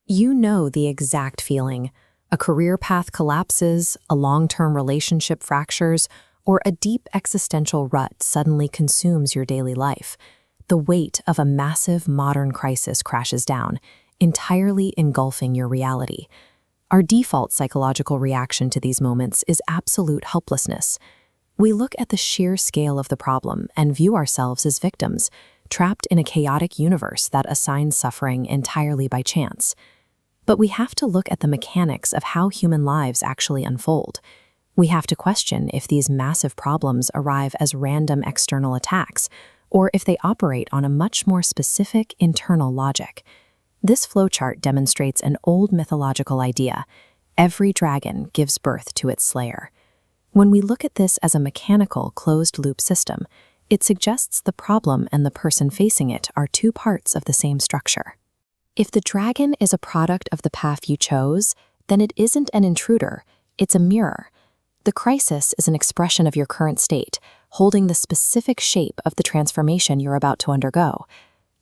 You know the exact feeling. A career path collapses, a long-term relationship fractures, or a deep existential rut suddenly consumes your daily life. The weight of a massive modern crisis crashes down, entirely engulfing your reality. Our default psychological reaction to these moments is absolute helplessness. We look at the sheer scale of the problem and view ourselves as victims, trapped in a chaotic universe that assigns suffering entirely by chance. But we have to look at the mechanics of how human lives actually unfold. We have to question if these massive problems arrive as random external attacks, or if they operate on a much more specific internal logic. This flowchart demonstrates an old mythological idea: every dragon gives birth to its slayer. When we look at this as a mechanical, closed-loop system, it suggests the problem and the person facing it are two parts of the same structure. If the dragon is a product of the path you chose, then it isn't an intruder, it's a mirror. The crisis is an expression of your current state, holding the specific shape of the transformation you're about to undergo.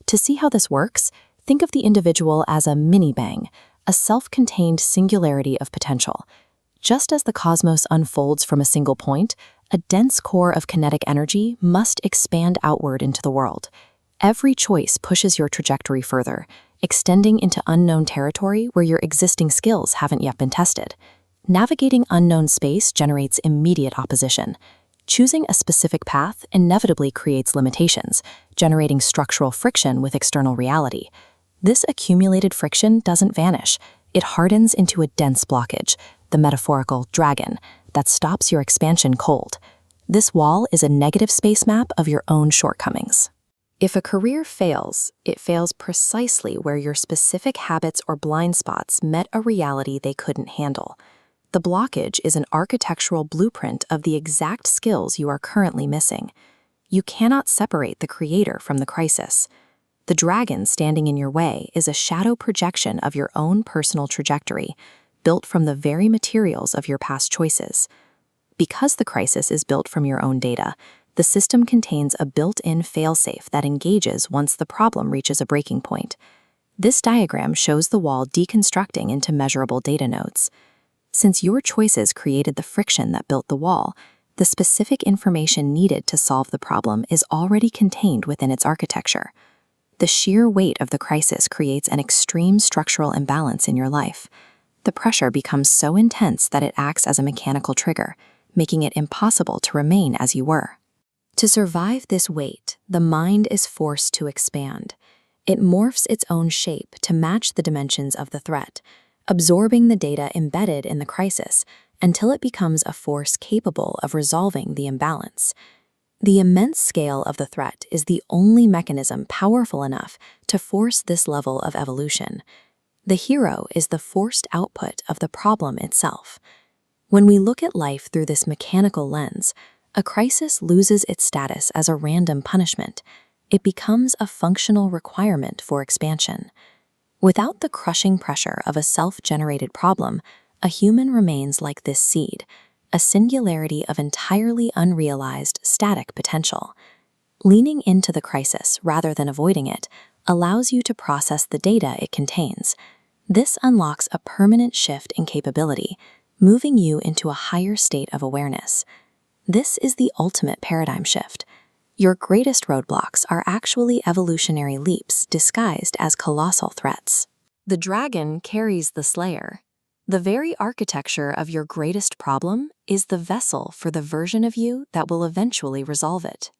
To see how this works, think of the individual as a mini-bang, a self-contained singularity of potential. Just as the cosmos unfolds from a single point, a dense core of kinetic energy must expand outward into the world. Every choice pushes your trajectory further, extending into unknown territory where your existing skills haven't yet been tested. Navigating unknown space generates immediate opposition. Choosing a specific path inevitably creates limitations, generating structural friction with external reality. This accumulated friction doesn't vanish. It hardens into a dense blockage, the metaphorical dragon, that stops your expansion cold. This wall is a negative space map of your own shortcomings. If a career fails, it fails precisely where your specific habits or blind spots met a reality they couldn't handle. The blockage is an architectural blueprint of the exact skills you are currently missing. You cannot separate the creator from the crisis. The dragon standing in your way is a shadow projection of your own personal trajectory, built from the very materials of your past choices. Because the crisis is built from your own data, the system contains a built-in failsafe that engages once the problem reaches a breaking point. This diagram shows the wall deconstructing into measurable data nodes. Since your choices created the friction that built the wall, the specific information needed to solve the problem is already contained within its architecture. The sheer weight of the crisis creates an extreme structural imbalance in your life. The pressure becomes so intense that it acts as a mechanical trigger, making it impossible to remain as you were. To survive this weight, the mind is forced to expand. It morphs its own shape to match the dimensions of the threat, absorbing the data embedded in the crisis until it becomes a force capable of resolving the imbalance. The immense scale of the threat is the only mechanism powerful enough to force this level of evolution. The hero is the forced output of the problem itself. When we look at life through this mechanical lens, a crisis loses its status as a random punishment. It becomes a functional requirement for expansion. Without the crushing pressure of a self-generated problem, a human remains like this seed, a singularity of entirely unrealized, static potential. Leaning into the crisis rather than avoiding it allows you to process the data it contains. This unlocks a permanent shift in capability, moving you into a higher state of awareness. This is the ultimate paradigm shift. Your greatest roadblocks are actually evolutionary leaps disguised as colossal threats. The dragon carries the slayer. The very architecture of your greatest problem is the vessel for the version of you that will eventually resolve it.